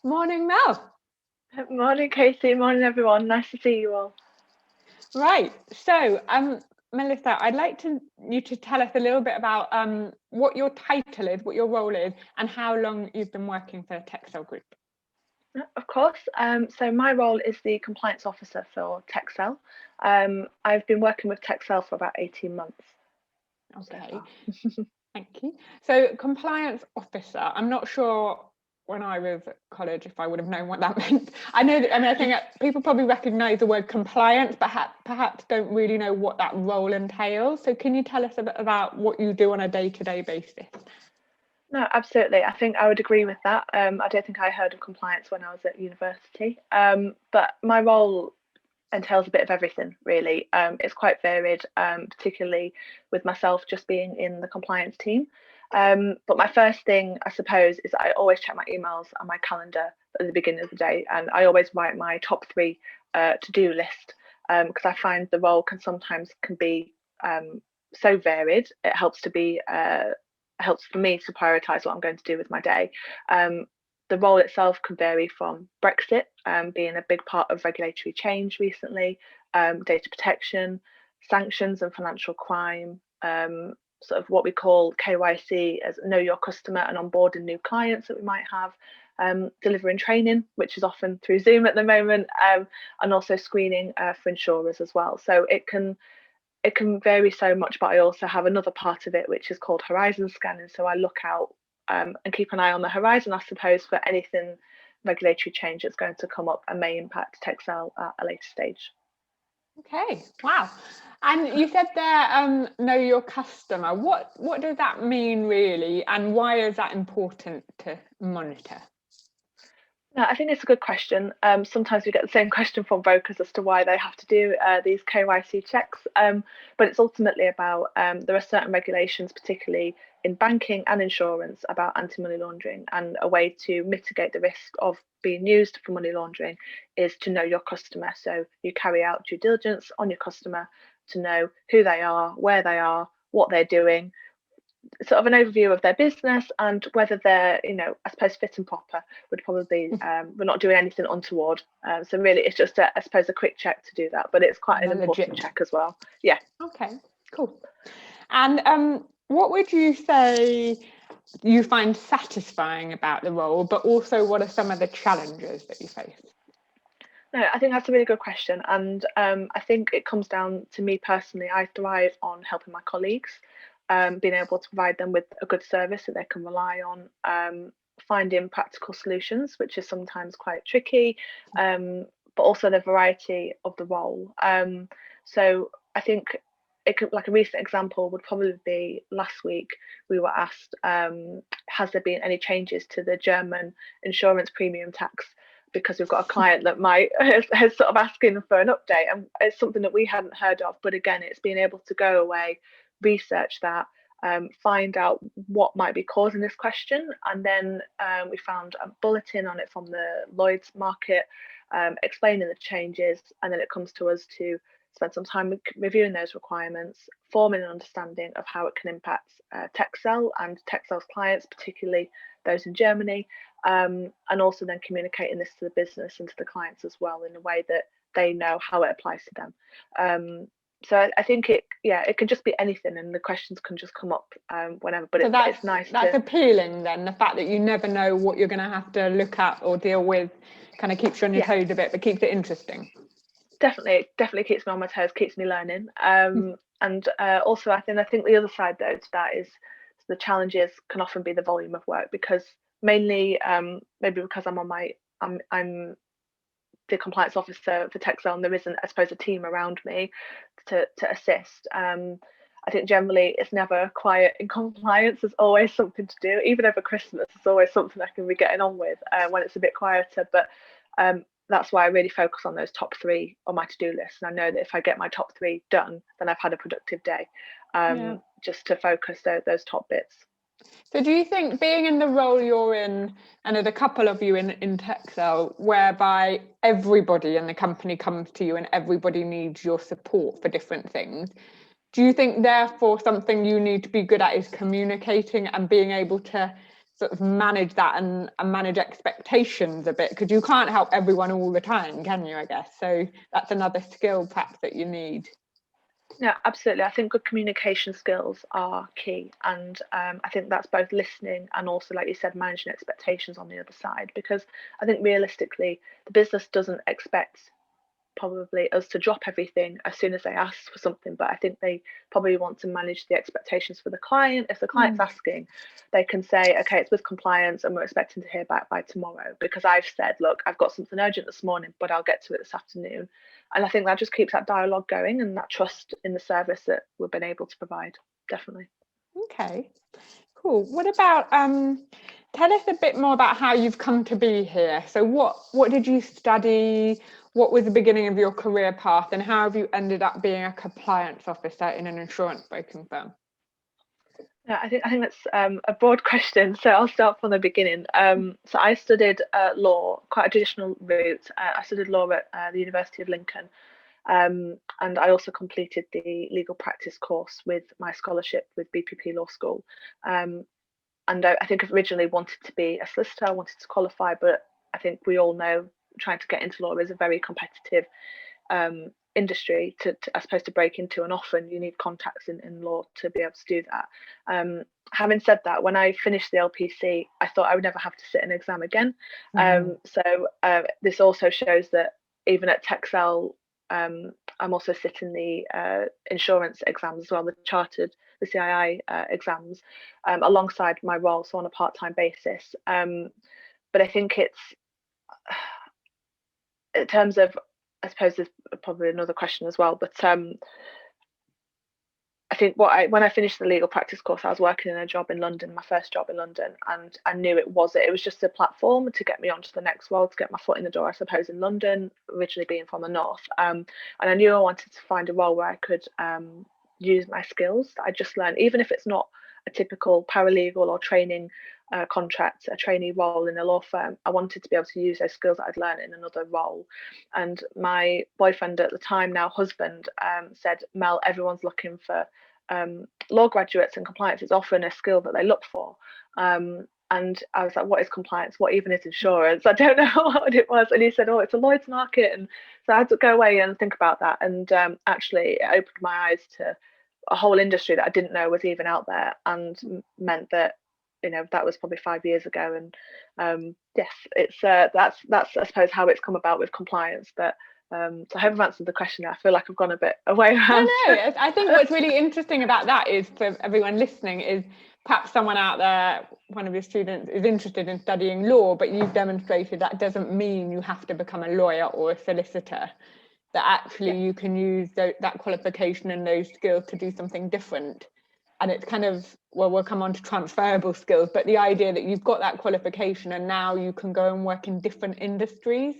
Morning, Mel. Morning, Casey. Morning, everyone. Nice to see you all. Right. Melissa, I'd like you to tell us a little bit about what your title is, what your role is, and how long you've been working for Texel Group. Of course. So my role is the compliance officer for Texel. I've been working with Texel for about 18 months. Okay. Thank you. So compliance officer, I'm not sure when I was at college if I would have known what that meant. I know that, I think that people probably recognise the word compliance, but perhaps don't really know what that role entails. So can you tell us a bit about what you do on a day-to-day basis? No, absolutely. I think I would agree with that. I don't think I heard of compliance when I was at university. But my role entails a bit of everything, really. It's quite varied, particularly with myself just being in the compliance team. But my first thing, I suppose, is I always check my emails and my calendar at the beginning of the day, and I always write my top three to-do list because I find the role can be so varied. It helps for me to prioritize what I'm going to do with my day. The role itself can vary from Brexit being a big part of regulatory change recently, data protection, sanctions and financial crime, sort of what we call KYC as know your customer and onboarding new clients that we might have, delivering training, which is often through Zoom at the moment, and also screening for insurers as well. So it can vary so much, but I also have another part of it which is called horizon scanning. So I look out and keep an eye on the horizon, I suppose, for anything regulatory change that's going to come up and may impact Texel at a later stage. Okay, wow. And you said there, know your customer. What does that mean really, and why is that important to monitor? No, I think it's a good question. Sometimes we get the same question from brokers as to why they have to do these KYC checks, but it's ultimately about there are certain regulations, particularly in banking and insurance, about anti-money laundering, and a way to mitigate the risk of being used for money laundering is to know your customer. So you carry out due diligence on your customer to know who they are, where they are, what they're doing, sort of an overview of their business and whether they're, I suppose fit and proper would probably we're not doing anything untoward. So really it's just I suppose a quick check to do that, but it's quite an important check as well. Yeah. Okay, cool. And what would you say you find satisfying about the role, but also what are some of the challenges that you face? No, I think that's a really good question. And I think it comes down to me personally. I thrive on helping my colleagues, being able to provide them with a good service that they can rely on, finding practical solutions, which is sometimes quite tricky, but also the variety of the role. So I think like a recent example would probably be last week we were asked, has there been any changes to the German insurance premium tax? Because we've got a client that has sort of asking for an update, and it's something that we hadn't heard of. But again, it's being able to go away, research that, find out what might be causing this question, and then we found a bulletin on it from the Lloyd's market, explaining the changes, and then it comes to us to spend some time reviewing those requirements, forming an understanding of how it can impact Texel and Texel's clients, particularly those in Germany, and also then communicating this to the business and to the clients as well in a way that they know how it applies to them. So I think it can just be anything, and the questions can just come up whenever. But so it's nice. That's appealing then. The fact that you never know what you're going to have to look at or deal with kind of keeps you on your toes a bit, but keeps it interesting. Definitely keeps me on my toes, keeps me learning. And also I think the other side though to that is the challenges can often be the volume of work, because mainly maybe because I'm the compliance officer for Texel and there isn't, I suppose, a team around me to assist. I think generally it's never quiet in compliance. There's always something to do. Even over Christmas, there's always something I can be getting on with when it's a bit quieter. But that's why I really focus on those top three on my to-do list. And I know that if I get my top three done, then I've had a productive day, just to focus those top bits. So do you think being in the role you're in, and there's a couple of you in Texel, whereby everybody in the company comes to you and everybody needs your support for different things, do you think therefore something you need to be good at is communicating and being able to sort of manage that and manage expectations a bit, because you can't help everyone all the time, can you, I guess? So that's another skill perhaps that you need. Yeah, absolutely. I think good communication skills are key, and I think that's both listening and also, like you said, managing expectations on the other side, because I think realistically the business doesn't expect probably us to drop everything as soon as they ask for something, but I think they probably want to manage the expectations for the client. If the client's asking, they can say, okay, it's with compliance and we're expecting to hear back by tomorrow, because I've said, look, I've got something urgent this morning, but I'll get to it this afternoon. And I think that just keeps that dialogue going and that trust in the service that we've been able to provide. Definitely. Okay, cool. What about tell us a bit more about how you've come to be here. So what did you study? What was the beginning of your career path, and how have you ended up being a compliance officer in an insurance broking firm? Yeah, I think that's a broad question. So I'll start from the beginning. So I studied law, quite a traditional route. I studied law at the University of Lincoln, and I also completed the legal practice course with my scholarship with BPP Law School. And I think I originally wanted to be a solicitor. I wanted to qualify, but I think we all know trying to get into law is a very competitive industry to I suppose to break into, and often you need contacts in law to be able to do that. Having said that, when I finished the LPC, I thought I would never have to sit an exam again. So this also shows that even at Texel, I'm also sitting the insurance exams as well, the CII exams, alongside my role, so on a part-time basis. But I think it's, in terms of, I suppose there's probably another question as well, but I think when I finished the legal practice course, I was working in a job in London, my first job in London, and I knew it was just a platform to get me onto the next role, to get my foot in the door, I suppose, in London, originally being from the north. And I knew I wanted to find a role where I could use my skills that I just learned, even if it's not a typical paralegal or training contract, a trainee role in a law firm. I wanted to be able to use those skills that I'd learned in another role. And my boyfriend at the time, now husband, said, Mel, everyone's looking for law graduates, and compliance is often a skill that they look for. And I was like, what is compliance? What even is insurance? I don't know what it was. And he said, oh, it's a Lloyd's market. And so I had to go away and think about that. And actually, it opened my eyes to a whole industry that I didn't know was even out there, and meant that, that was probably 5 years ago. And yes, it's that's I suppose how it's come about with compliance. But so I hope I've answered the question. I feel like I've gone a bit away around. No, I think what's really interesting about that is, for everyone listening, is perhaps someone out there, one of your students, is interested in studying law, but you've demonstrated that doesn't mean you have to become a lawyer or a solicitor, that actually you can use that qualification and those skills to do something different. And it's kind of, well, we'll come on to transferable skills, but the idea that you've got that qualification and now you can go and work in different industries.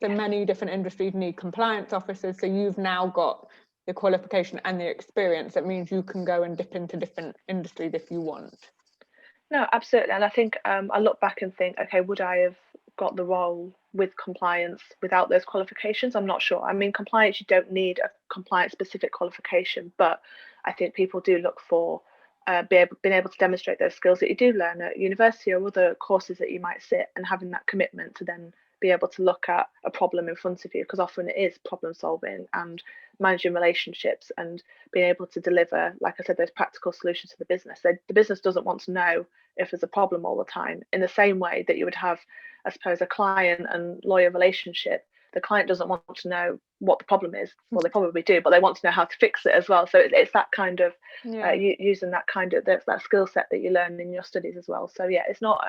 So many different industries need compliance officers. So you've now got the qualification and the experience. That means you can go and dip into different industries if you want. No, absolutely. And I think I look back and think, okay, would I have got the role with compliance without those qualifications? I'm not sure. I mean, compliance, you don't need a compliance specific qualification, but I think people do look for being able to demonstrate those skills that you do learn at university or other courses that you might sit, and having that commitment to then be able to look at a problem in front of you, because often it is problem solving and managing relationships and being able to deliver, like I said, those practical solutions to the business. So the business doesn't want to know if there's a problem all the time, in the same way that you would have, I suppose, a client and lawyer relationship. The client doesn't want to know what the problem is. Well, they probably do, but they want to know how to fix it as well. So it's that kind of using that kind of that skill set that you learn in your studies as well. So yeah, it's not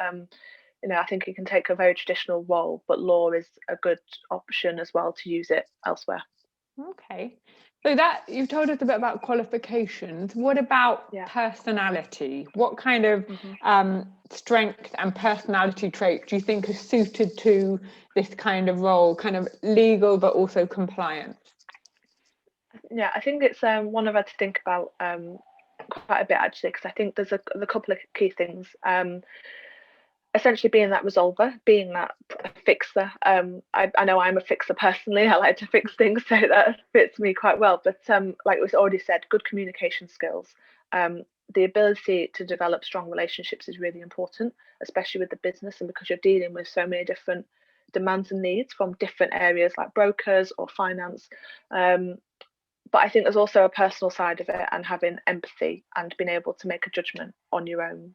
I think you can take a very traditional role, but law is a good option as well to use it elsewhere. Okay, so that you've told us a bit about qualifications. What about personality? What kind of strength and personality traits do you think are suited to this kind of role, kind of legal but also compliance? Yeah, I think it's one I've had to think about quite a bit, actually, because I think there's a couple of key things. Essentially being that resolver, being that fixer. I know I'm a fixer personally. I like to fix things, so that fits me quite well. But like was already said, good communication skills, the ability to develop strong relationships is really important, especially with the business, and because you're dealing with so many different demands and needs from different areas like brokers or finance. But I think there's also a personal side of it, and having empathy and being able to make a judgment on your own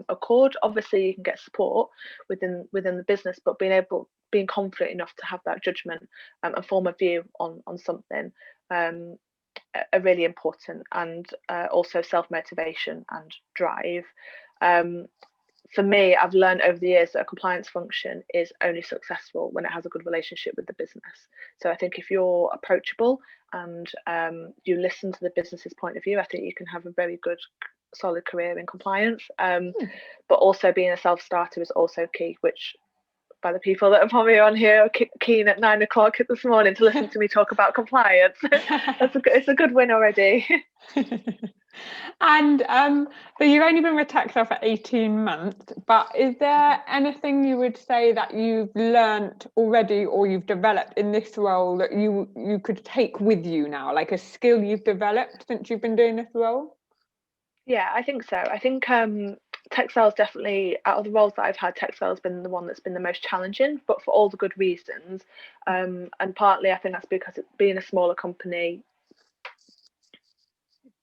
accord. Obviously, you can get support within the business, but being confident enough to have that judgment and form a view on something are really important, and also self-motivation and drive. For me, I've learned over the years that a compliance function is only successful when it has a good relationship with the business. So I think if you're approachable and you listen to the business's point of view, I think you can have a very good, solid career in compliance. But also being a self-starter is also key, which by the people that are probably on here are keen at 9 o'clock this morning to listen to me talk about compliance. It's a good win already. And so you've only been with Texel for 18 months, but is there anything you would say that you've learnt already or you've developed in this role that you could take with you now, like a skill you've developed since you've been doing this role? Yeah, I think so. I think Texel's definitely, out of the roles that I've had, Texel's been the one that's been the most challenging, but for all the good reasons. And partly I think that's because it being a smaller company,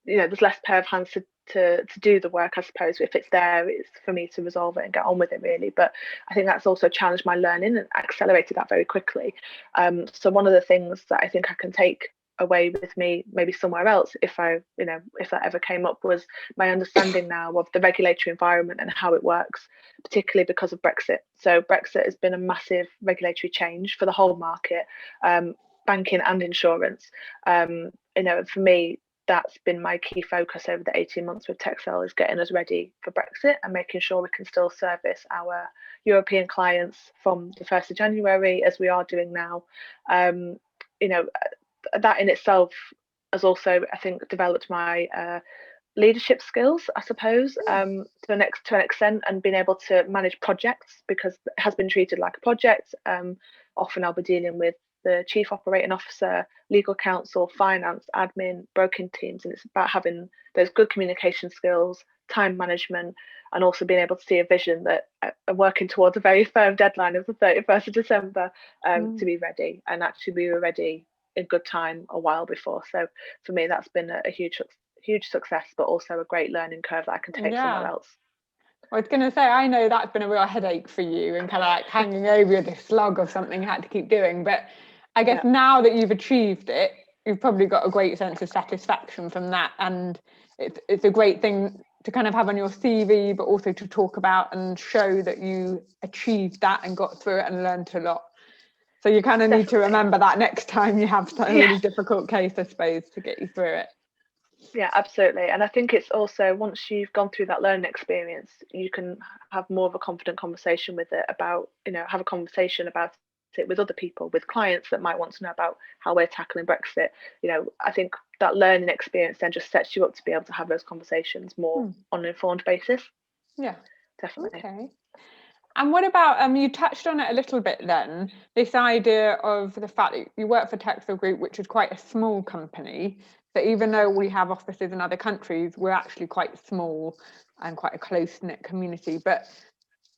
there's less pair of hands to do the work. I suppose if it's there, it's for me to resolve it and get on with it, really. But I think that's also challenged my learning and accelerated that very quickly. So one of the things that I think I can take away with me maybe somewhere else, if that ever came up, was my understanding now of the regulatory environment and how it works, particularly because of Brexit. So Brexit has been a massive regulatory change for the whole market, banking and insurance. For me, that's been my key focus over the 18 months with Texel, is getting us ready for Brexit and making sure we can still service our European clients from the 1st of January, as we are doing now. That in itself has also, I think, developed my leadership skills, I suppose, to an extent, and being able to manage projects, because it has been treated like a project. Often I'll be dealing with the chief operating officer, legal counsel, finance, admin, broking teams, and it's about having those good communication skills, time management, and also being able to see a vision that I'm working towards a very firm deadline of the 31st of December to be ready. And actually we were ready in good time a while before. So for me, that's been a huge success, but also a great learning curve that I can take somewhere else. I was going to say, I know that's been a real headache for you and kind of like hanging over you, the slog of something you had to keep doing. But I guess now that you've achieved it, you've probably got a great sense of satisfaction from that. And it's a great thing to kind of have on your CV, but also to talk about and show that you achieved that and got through it and learned a lot. So you kind of need to remember that next time you have a really difficult case, I suppose, to get you through it. Yeah, absolutely. And I think it's also, once you've gone through that learning experience, you can have more of a confident conversation with it about, have a conversation about it with other people, with clients that might want to know about how we're tackling Brexit. I think that learning experience then just sets you up to be able to have those conversations more on an informed basis. Yeah, definitely. Okay. And what about, you touched on it a little bit then, this idea of the fact that you work for Texel Group, which is quite a small company. So even though we have offices in other countries, we're actually quite small and quite a close-knit community. But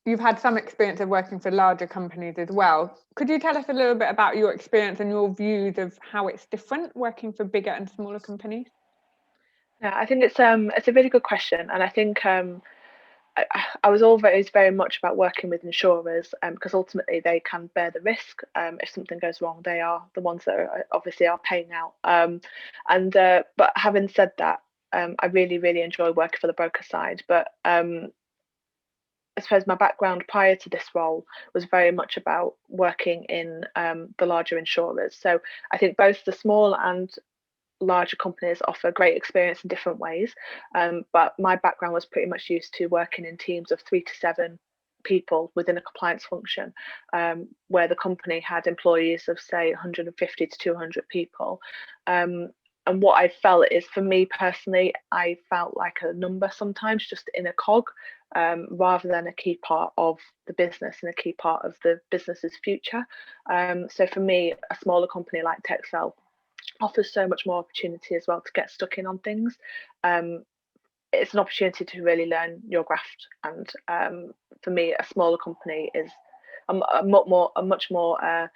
you've had some experience of working for larger companies as well. Could you tell us a little bit about your experience and your views of how it's different working for bigger and smaller companies? Yeah, I think it's a really good question, and I think I was always very much about working with insurers, because ultimately they can bear the risk. If something goes wrong, they are the ones that obviously are paying out. But having said that, I really, really enjoy working for the broker side. But I suppose my background prior to this role was very much about working in the larger insurers. So I think both the small and larger companies offer great experience in different ways, but my background was pretty much used to working in teams of 3 to 7 people within a compliance function, where the company had employees of say 150 to 200 people. And what I felt is, for me personally, I felt like a number sometimes, just in a cog, rather than a key part of the business and a key part of the business's future. So for me, a smaller company like Texel offers so much more opportunity as well to get stuck in on things. it's an opportunity to really learn your craft. And for me, a smaller company is a much more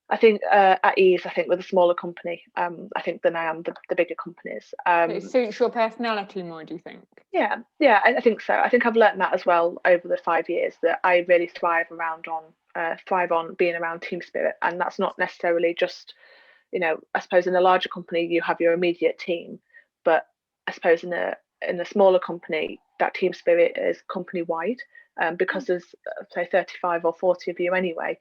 I think at ease, I think, with a smaller company, I think, than I am the bigger companies. It suits your personality more, do you think? Yeah, I think so. I think I've learned that as well over the 5 years, that I really thrive on being around team spirit. And that's not necessarily just, I suppose in a larger company you have your immediate team, but I suppose in a smaller company that team spirit is company wide, because there's say 35 or 40 of you anyway.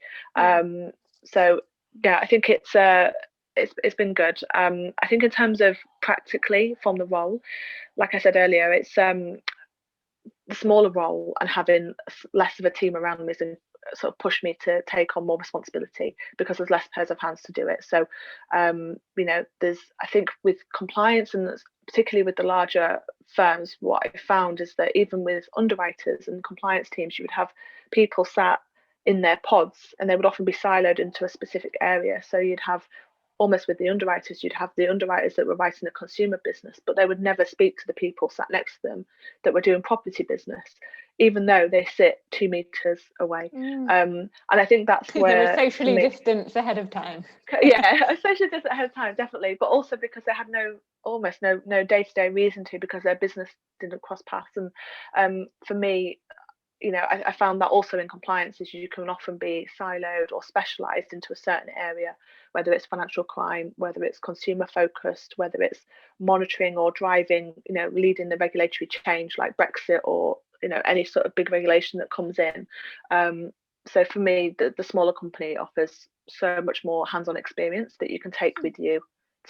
So yeah, I think it's been good. I think in terms of practically from the role, like I said earlier, it's the smaller role and having less of a team around me has sort of pushed me to take on more responsibility, because there's less pairs of hands to do it. So there's, I think, with compliance, and particularly with the larger firms, what I found is that even with underwriters and compliance teams, you would have people sat in their pods, and they would often be siloed into a specific area. So you'd have, almost with the underwriters, you'd have the underwriters that were writing the consumer business, but they would never speak to the people sat next to them that were doing property business, even though they sit 2 meters away. And I think that's where they were socially distanced ahead of time. Yeah, socially distanced ahead of time, definitely, but also because they had almost no day-to-day reason to, because their business didn't cross paths. And for me, I found that also in compliance is you can often be siloed or specialised into a certain area, whether it's financial crime, whether it's consumer focused, whether it's monitoring or driving, leading the regulatory change like Brexit, or any sort of big regulation that comes in. So for me, the smaller company offers so much more hands-on experience that you can take with you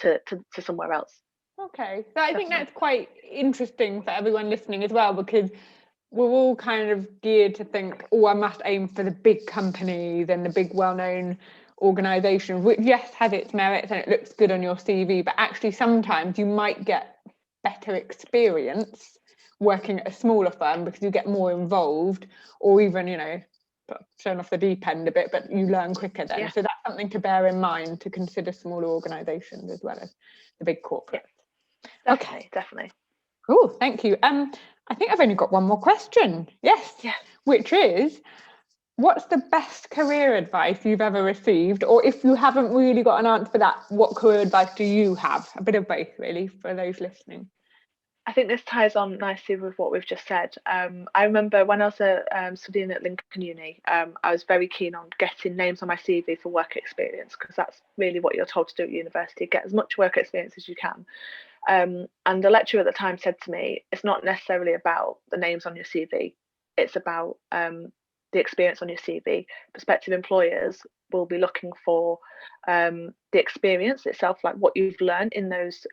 to somewhere else. Okay, so I think that's quite interesting for everyone listening as well, because we're all kind of geared to think, oh, I must aim for the big companies and the big well-known organisation, which yes has its merits and it looks good on your CV, but actually sometimes you might get better experience working at a smaller firm because you get more involved, or even shown off the deep end a bit, but you learn quicker then. So that's something to bear in mind, to consider smaller organisations as well as the big corporates. Definitely. Cool, thank you. I think I've only got one more question. Yes. Which is, what's the best career advice you've ever received? Or if you haven't really got an answer for that, what career advice do you have? A bit of both, really, for those listening. I think this ties on nicely with what we've just said. I remember when I was studying at Lincoln Uni, I was very keen on getting names on my CV for work experience, because that's really what you're told to do at university, get as much work experience as you can. And the lecturer at the time said to me, it's not necessarily about the names on your CV, it's about the experience on your CV. Prospective employers will be looking for the experience itself, like what you've learned in those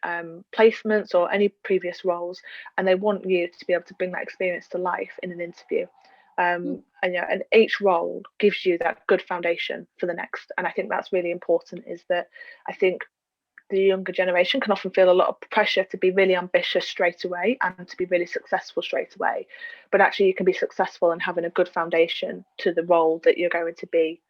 placements or any previous roles, and they want you to be able to bring that experience to life in an interview. And each role gives you that good foundation for the next. And I think that's really important, is that I think the younger generation can often feel a lot of pressure to be really ambitious straight away and to be really successful straight away. But actually you can be successful in having a good foundation to the role that you're going to be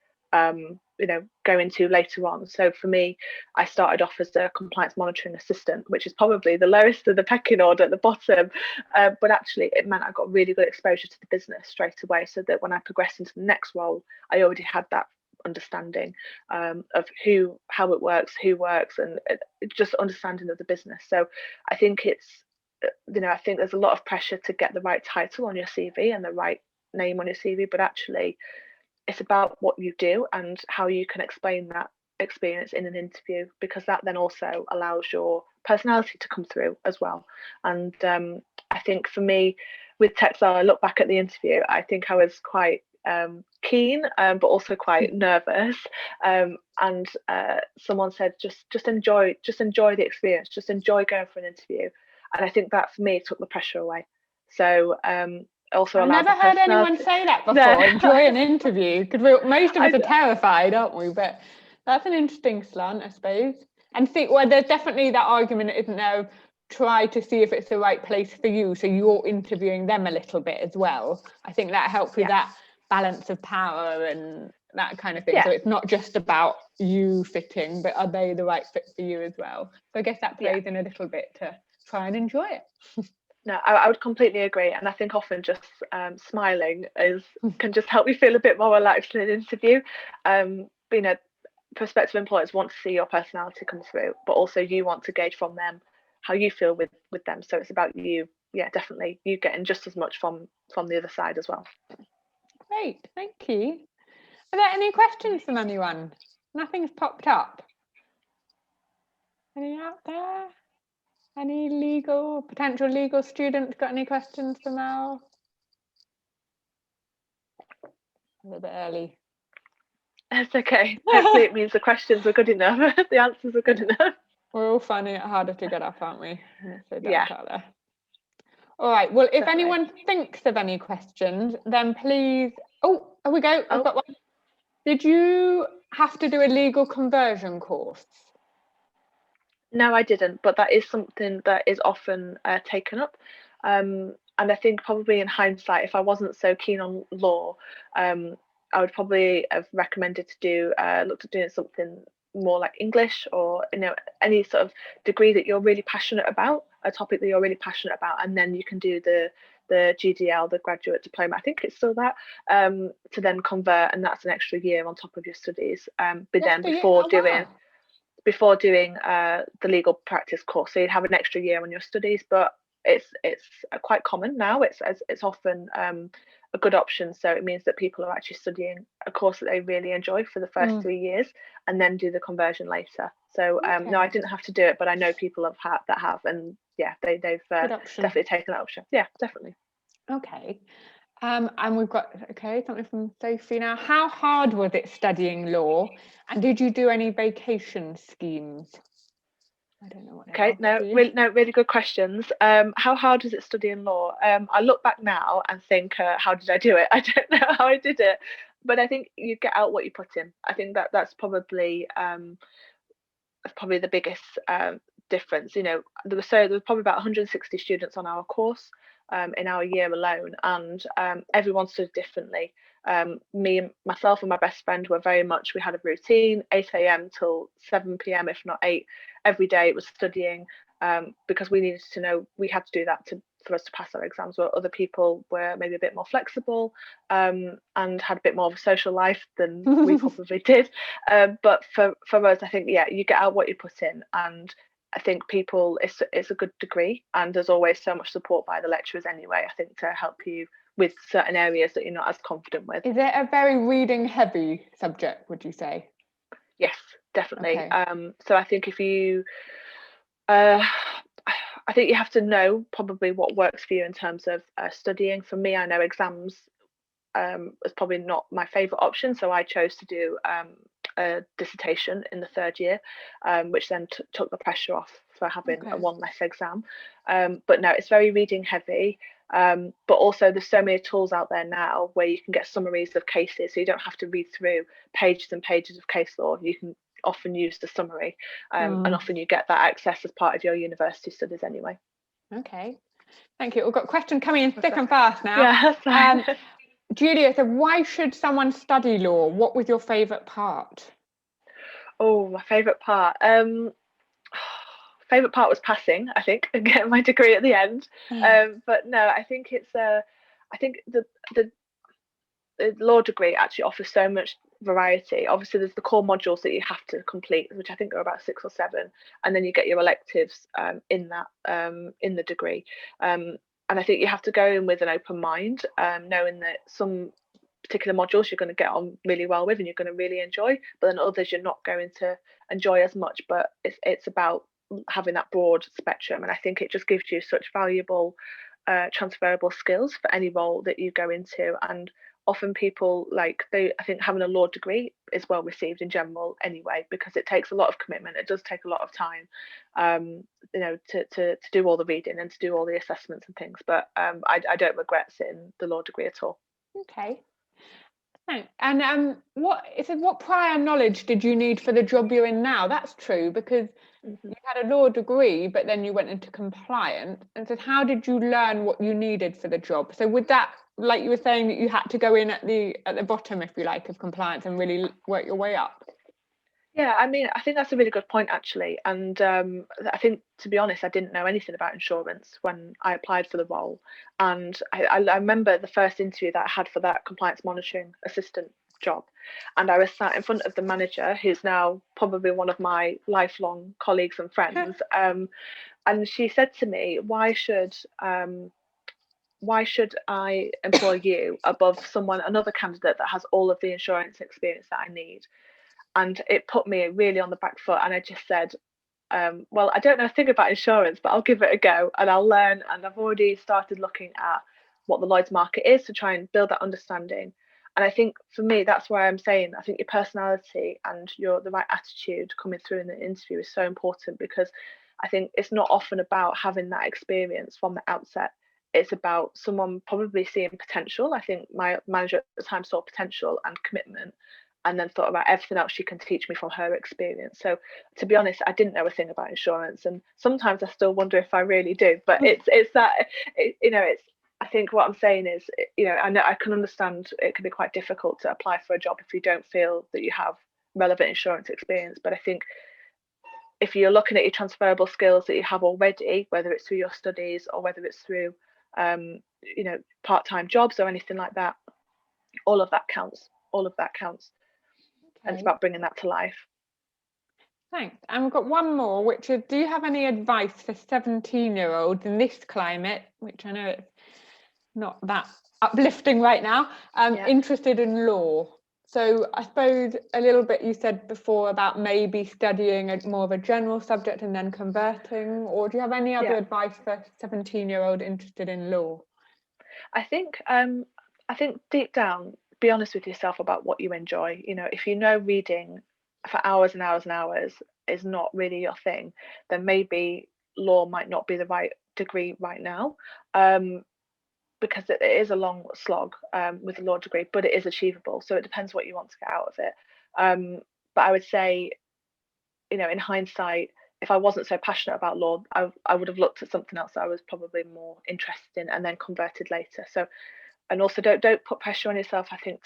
going to later on. So for me, I started off as a compliance monitoring assistant, which is probably the lowest of the pecking order at the bottom, but actually it meant I got really good exposure to the business straight away, so that when I progressed into the next role, I already had that understanding of how it works, who works, and just understanding of the business. So I think I think there's a lot of pressure to get the right title on your CV and the right name on your CV, but actually it's about what you do and how you can explain that experience in an interview, because that then also allows your personality to come through as well. And I think for me with Texel, I look back at the interview, I think I was quite keen, but also quite nervous, and someone said just enjoy the experience, just enjoy going for an interview. And I think that for me took the pressure away. So also I've never heard anyone say that before. No. Enjoy an interview, because most of us are terrified, aren't we? But that's an interesting slant, I suppose. And there's definitely that argument, isn't there? Try to see if it's the right place for you, so you're interviewing them a little bit as well. I think that helps with that balance of power and that kind of thing. So it's not just about you fitting, but are they the right fit for you as well? So I guess that plays in a little bit to try and enjoy it. No, I would completely agree, and I think often just smiling can just help you feel a bit more relaxed in an interview. You know, prospective employers want to see your personality come through, but also you want to gauge from them how you feel with them. So it's about you, yeah, definitely you getting just as much from the other side as well. Great, thank you. Are there any questions from anyone? Nothing's popped up. Any out there? Any potential legal students got any questions for Mel? A little bit early. It's okay. Hopefully it means the questions are good enough. The answers are good enough. We're all finding it harder to get up, aren't we? Yeah. Out there. All right. Well, if Definitely. anyone thinks of any questions, then please. Oh, here we go. I've got one. Did you have to do a legal conversion course? No, I didn't, but that is something that is often taken up. And I think probably in hindsight, if I wasn't so keen on law, I would probably have recommended to looked at doing something more like English, or any sort of degree that you're really passionate about, a topic that you're really passionate about, and then you can do the GDL, the graduate diploma. I think it's still that, to then convert, and that's an extra year on top of your studies. But then before doing the legal practice course, so you'd have an extra year on your studies. But it's quite common now. It's often a good option. So it means that people are actually studying a course that they really enjoy for the first 3 years, and then do the conversion later. So no, I didn't have to do it, but I know people that have, and yeah, they've definitely taken that option. Yeah, definitely. Okay. And we've got something from Sophie now. How hard was it studying law, and did you do any vacation schemes? I don't know what. Okay, really good questions. How hard was it studying law? I look back now and think, how did I do it? I don't know how I did it, but I think you get out what you put in. I think that's probably the biggest difference. There was probably about 160 students on our course in our year alone, and everyone stood differently. Myself and my best friend we had a routine, 8 a.m. till 7 p.m. if not 8 every day. It was studying, because we needed to know we had to do that for us to pass our exams, where other people were maybe a bit more flexible and had a bit more of a social life than we probably did. But for us, I think, yeah, you get out what you put in, and I think it's a good degree, and there's always so much support by the lecturers anyway, I think, to help you with certain areas that you're not as confident with. Is it a very reading heavy subject, would you say? Yes, definitely. Okay. So I think if you I think you have to know probably what works for you in terms of studying. For me, I know exams was probably not my favourite option, so I chose to do a dissertation in the third year, which then took the pressure off for having one less exam. But no, it's very reading heavy. But also there's so many tools out there now where you can get summaries of cases, so you don't have to read through pages and pages of case law. You can often use the summary, and often you get that access as part of your university studies anyway. Okay, thank you. We've got a question coming in thick and fast now. Yeah, that's fine. Julia said, why should someone study law? What was your favourite part? Oh, my favourite part. Favourite part was passing, I think, and getting my degree at the end. But no, I think I think the law degree actually offers so much variety. Obviously, there's the core modules that you have to complete, which I think are about 6 or 7, and then you get your electives in the degree. And I think you have to go in with an open mind, knowing that some particular modules you're going to get on really well with and you're going to really enjoy, but then others you're not going to enjoy as much. But it's about having that broad spectrum, and I think it just gives you such valuable transferable skills for any role that you go into. And often people I think having a law degree is well received in general anyway, because it takes a lot of commitment. It does take a lot of time, to do all the reading and to do all the assessments and things. But I don't regret sitting the law degree at all. Okay. And what prior knowledge did you need for the job you're in now? That's true, because you had a law degree, but then you went into compliance. And so how did you learn what you needed for the job? So with that, like you were saying, that you had to go in at the bottom, if you like, of compliance and really work your way up? Yeah, I mean, I think that's a really good point actually. And I think, to be honest, I didn't know anything about insurance when I applied for the role. And I remember the first interview that I had for that compliance monitoring assistant job. And I was sat in front of the manager, who's now probably one of my lifelong colleagues and friends. And she said to me, why should I employ you above another candidate that has all of the insurance experience that I need? And it put me really on the back foot. And I just said, well, I don't know a thing about insurance, but I'll give it a go and I'll learn. And I've already started looking at what the Lloyd's market is to try and build that understanding. And I think for me, that's where I'm saying, I think your personality and the right attitude coming through in the interview is so important, because I think it's not often about having that experience from the outset. It's about someone probably seeing potential. I think my manager at the time saw potential and commitment, and then thought about everything else she can teach me from her experience. So to be honest, I didn't know a thing about insurance, and sometimes I still wonder if I really do. But it's that it's I think what I'm saying is, I know I can understand it can be quite difficult to apply for a job if you don't feel that you have relevant insurance experience. But I think if you're looking at your transferable skills that you have already, whether it's through your studies or whether it's through part-time jobs or anything like that, all of that counts. All of that counts. And it's about bringing that to life. Thanks. And we've got one more, which is, do you have any advice for 17-year-olds in this climate, which I know it's not that uplifting right now, interested in law? So I suppose a little bit you said before about maybe studying more of a general subject and then converting, or do you have any other advice for a 17-year-old interested in law? I think deep down, be honest with yourself about what you enjoy. If reading for hours and hours and hours is not really your thing, then maybe law might not be the right degree right now, because it is a long slog with a law degree, but it is achievable. So it depends what you want to get out of it. But I would say, in hindsight, if I wasn't so passionate about law, I would have looked at something else that I was probably more interested in and then converted later. So, and also don't put pressure on yourself. I think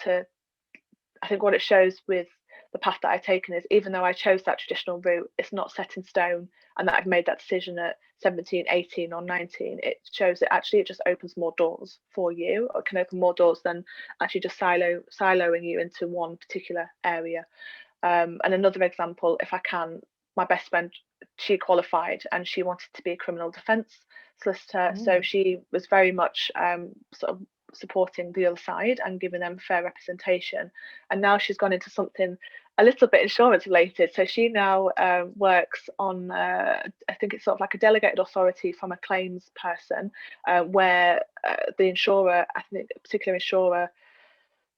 what it shows with the path that I've taken is, even though I chose that traditional route, it's not set in stone, and that I've made that decision at 17, 18 or 19. It shows that actually it just opens more doors for you, or can open more doors than actually just siloing you into one particular area. And another example, if I can, my best friend, she qualified and she wanted to be a criminal defence solicitor. So she was very much sort of supporting the other side and giving them fair representation. And now she's gone into something a little bit insurance related. So she now works on, I think it's sort of like a delegated authority from a claims person, where the insurer, I think a particular insurer,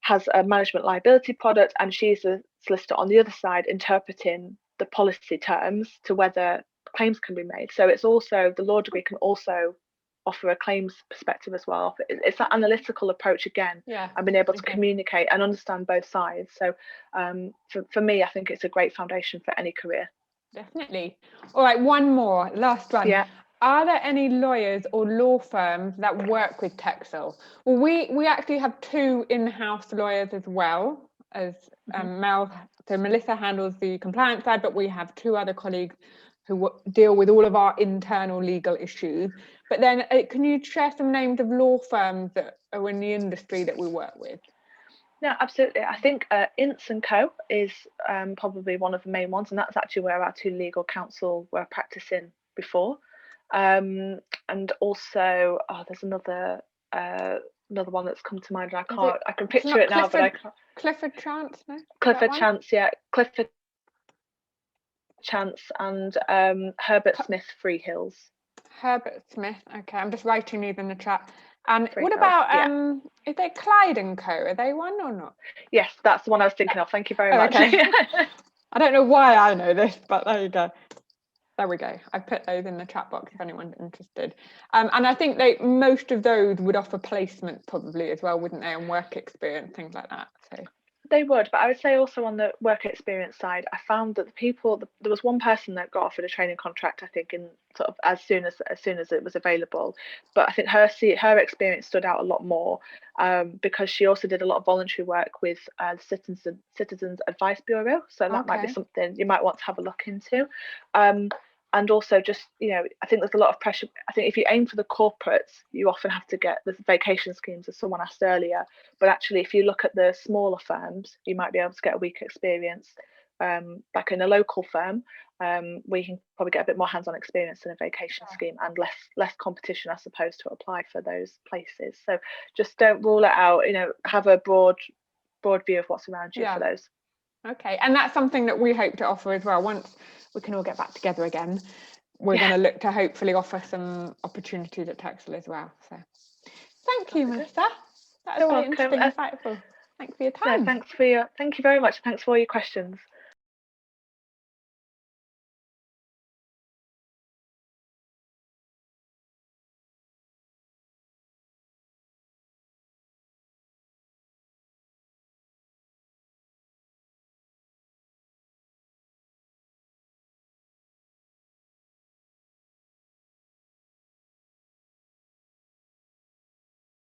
has a management liability product, and she's a solicitor on the other side interpreting the policy terms to whether claims can be made. So it's also, the law degree can also offer a claims perspective as well. It's that analytical approach again, and being able to communicate and understand both sides. So for me, I think it's a great foundation for any career. Definitely. All right, one more, last one. Yeah. Are there any lawyers or law firms that work with Texel? Well, we actually have two in-house lawyers as well as Mel. So Melissa handles the compliance side, but we have two other colleagues who deal with all of our internal legal issues. But then can you share some names of law firms that are in the industry that we work with? No, absolutely. I think Clyde and Co is probably one of the main ones, and that's actually where our two legal counsel were practicing before. And also, there's another one that's come to mind, and I can picture it now, but I can't. Clifford Chance, no? Clifford Chance, yeah. Clifford Chance and Herbert Smith Freehills. Herbert Smith, okay, I'm just writing these in the chat. And what about, is they Clyde and Co? Are they one or not? Yes, that's the one I was thinking of. Thank you very much. Okay. I don't know why I know this, but there you go. There we go. I put those in the chat box if anyone's interested. And I think most of those would offer placement probably as well, wouldn't they? And work experience, things like that. So They would, but I would say also on the work experience side, I found that there was one person that got offered a training contract, I think, in sort of as soon as it was available. But I think her experience stood out a lot more, because she also did a lot of voluntary work with the Citizens Advice Bureau. So that might be Okay. something you might want to have a look into. And also just, I think there's a lot of pressure. I think if you aim for the corporates, you often have to get the vacation schemes, as someone asked earlier. But actually, if you look at the smaller firms, you might be able to get a week experience, like in a local firm, where you can probably get a bit more hands-on experience in a vacation scheme, and less competition, I suppose, to apply for those places. So just don't rule it out. Have a broad view of what's around you for those. Okay, and that's something that we hope to offer as well. Once we can all get back together again, we're going to look to hopefully offer some opportunities at Texel as well. So thank you, Melissa. That was very interesting, insightful. Thanks for your time. Thank you very much. Thanks for all your questions.